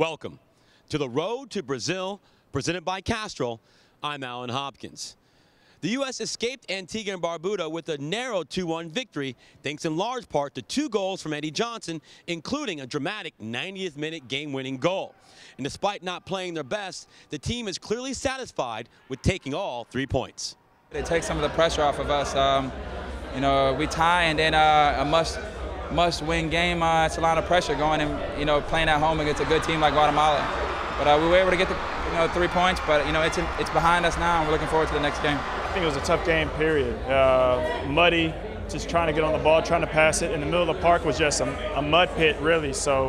Welcome to the Road to Brazil, presented by Castrol. I'm Alan Hopkins. The U.S. escaped Antigua Barbuda with a narrow 2-1 victory, thanks in large part to 2 goals from Eddie Johnson, including a dramatic 90th minute game-winning goal. And despite not playing their best, the team is clearly satisfied with taking all 3 points. It takes some of the pressure off of us. We tie and then a must-win game. It's a lot of pressure going and playing at home against a good team like Guatemala. But we were able to get the 3 points. But it's behind us now, and we're looking forward to the next game. I think it was a tough game. Period. Muddy, just trying to get on the ball, trying to pass it. In the middle of the park was just a mud pit, really. So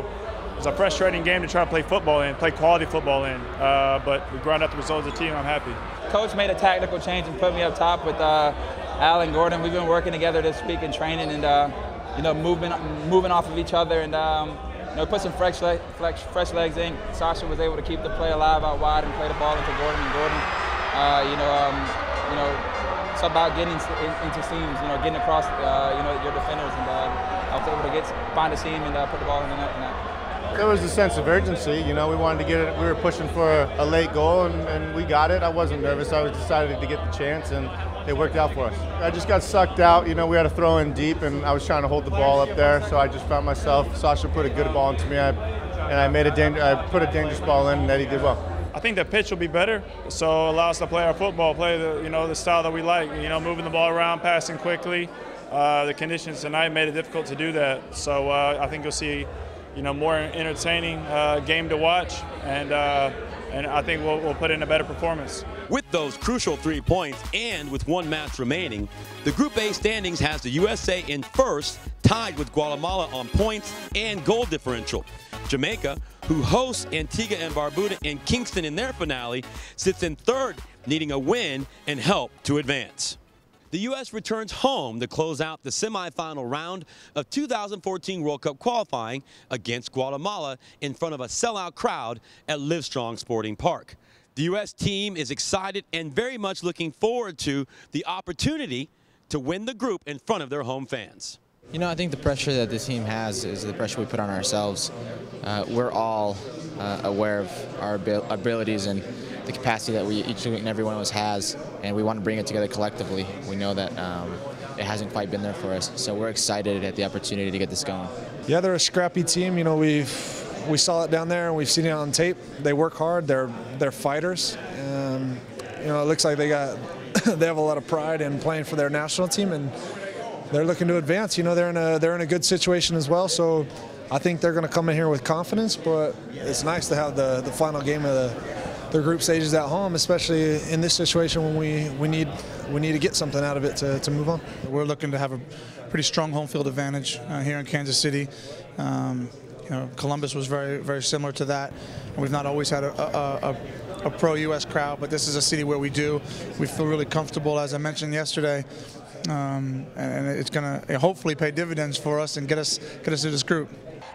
it was a frustrating game to try to play football in, play quality football in. But we ground out the results of the team. I'm happy. Coach made a tactical change and put me up top with Al and Gordon. We've been working together this week in training and moving off of each other and put some fresh legs in. Sasha was able to keep the play alive out wide and play the ball into Gordon and Gordon. It's about getting into seams, getting across your defenders, and I was able to find a seam and put the ball in the net. There was a sense of urgency. We wanted to get it. We were pushing for a late goal, and we got it. I wasn't nervous. I was decided to get the chance, and it worked out for us. I just got sucked out. We had to throw in deep, and I was trying to hold the ball up there, so I just found myself. Sasha put a good ball into me, and I put a dangerous ball in, and Eddie did well. I think the pitch will be better, so allow us to play our football, play the style that we like. Moving the ball around, passing quickly. The conditions tonight made it difficult to do that, so I think you'll see more entertaining game to watch, and I think we'll put in a better performance. With those crucial 3 points and with 1 match remaining, the Group A standings has the USA in first, tied with Guatemala on points and goal differential. Jamaica, who hosts Antigua and Barbuda in Kingston in their finale, sits in third, needing a win and help to advance. The U.S. returns home to close out the semifinal round of 2014 World Cup qualifying against Guatemala in front of a sellout crowd at LiveSTRONG Sporting Park. The U.S. team is excited and very much looking forward to the opportunity to win the group in front of their home fans. I think the pressure that the team has is the pressure we put on ourselves. We're all aware of our abilities and the capacity that each and every one of us has, and we want to bring it together collectively. We know that it hasn't quite been there for us, so we're excited at the opportunity to get this going. Yeah, they're a scrappy team. We saw it down there and we've seen it on tape. They work hard. They're fighters. It looks like they have a lot of pride in playing for their national team, and they're looking to advance. They're in a good situation as well. So I think they're going to come in here with confidence. But it's nice to have the final game of the group stages at home, especially in this situation when we need to get something out of it to move on. We're looking to have a pretty strong home field advantage here in Kansas City. Columbus was very, very similar to that. We've not always had a pro-U.S. crowd, but this is a city where we do. We feel really comfortable, as I mentioned yesterday, and it's going to hopefully pay dividends for us and get us to this group.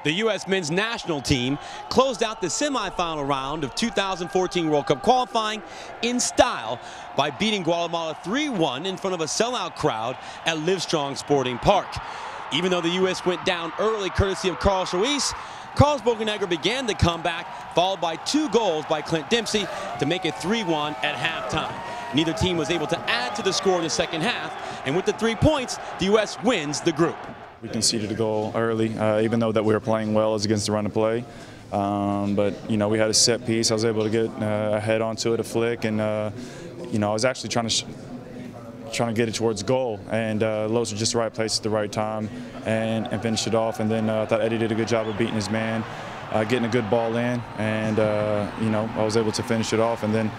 The U.S. men's national team closed out the semifinal round of 2014 World Cup qualifying in style by beating Guatemala 3-1 in front of a sellout crowd at LiveSTRONG Sporting Park. Even though the U.S. went down early courtesy of Carlos Ruiz, Carlos Bocanegra began the comeback, followed by 2 goals by Clint Dempsey to make it 3-1 at halftime. Neither team was able to add to the score in the second half, and with the 3 points, the U.S. wins the group. We conceded a goal early, even though that we were playing well as against the run of play. But we had a set piece. I was able to get a head onto it, a flick, and I was actually trying to get it towards goal, and Los was just the right place at the right time and finished it off. And then I thought Eddie did a good job of beating his man, getting a good ball in, and I was able to finish it off. And then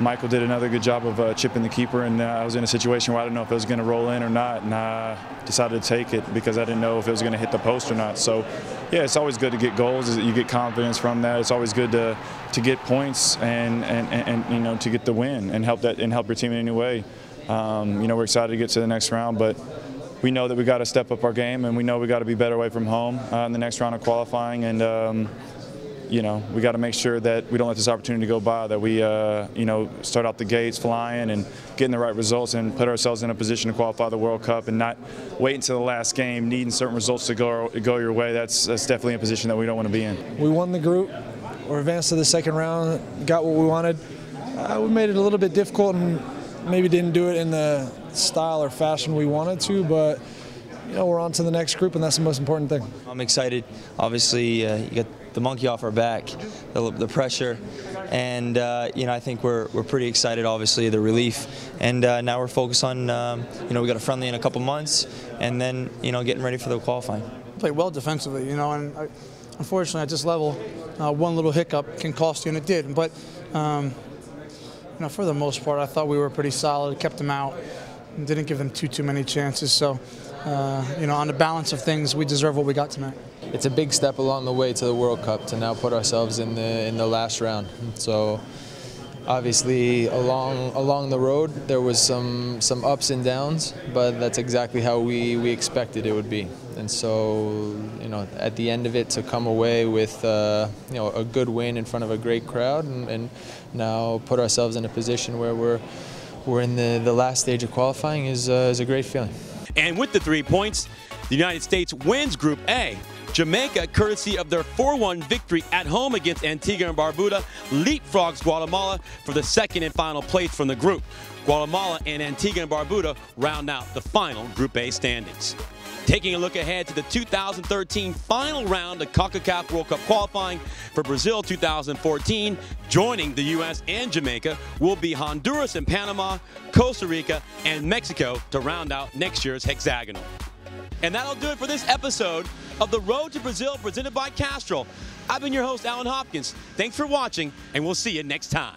Michael did another good job of chipping the keeper, and I was in a situation where I didn't know if it was going to roll in or not, and I decided to take it because I didn't know if it was going to hit the post or not. So, yeah, it's always good to get goals. You get confidence from that. It's always good to get points and to get the win and help your team in any way. We're excited to get to the next round, but we know that we got to step up our game, and we know we got to be better away from home in the next round of qualifying, and we got to make sure that we don't let this opportunity go by, that we start out the gates flying and getting the right results and put ourselves in a position to qualify the World Cup and not wait until the last game needing certain results to go your way. That's definitely a position that we don't want to be in. We won the group. we're advanced to the second round, got what we wanted. We made it a little bit difficult and maybe didn't do it in the style or fashion we wanted to, but you know, we're on to the next group, and that's the most important thing. I'm excited. Obviously, you got the monkey off our back, the pressure, and you know, I think we're pretty excited. Obviously, the relief, and now we're focused on you know, we got a friendly in a couple months, and then you know, getting ready for the qualifying. Played well defensively, you know, and unfortunately at this level, one little hiccup can cost you, and it did. But you know, for the most part, I thought we were pretty solid. Kept them out, and didn't give them too many chances. So. You know, on the balance of things, we deserve what we got tonight. It's a big step along the way to the World Cup to now put ourselves in the last round. So obviously along the road there was some ups and downs, but that's exactly how we expected it would be. And so, you know, at the end of it, to come away with you know, a good win in front of a great crowd, and now put ourselves in a position where we're in the last stage of qualifying is a great feeling. And with the 3 points, the United States wins Group A. Jamaica, courtesy of their 4-1 victory at home against Antigua and Barbuda, leapfrogs Guatemala for the second and final place from the group. Guatemala and Antigua and Barbuda round out the final Group A standings. Taking a look ahead to the 2013 final round of CONCACAF World Cup qualifying for Brazil 2014, joining the U.S. and Jamaica will be Honduras and Panama, Costa Rica, and Mexico to round out next year's hexagonal. And that'll do it for this episode of The Road to Brazil presented by Castrol. I've been your host, Alan Hopkins. Thanks for watching, and we'll see you next time.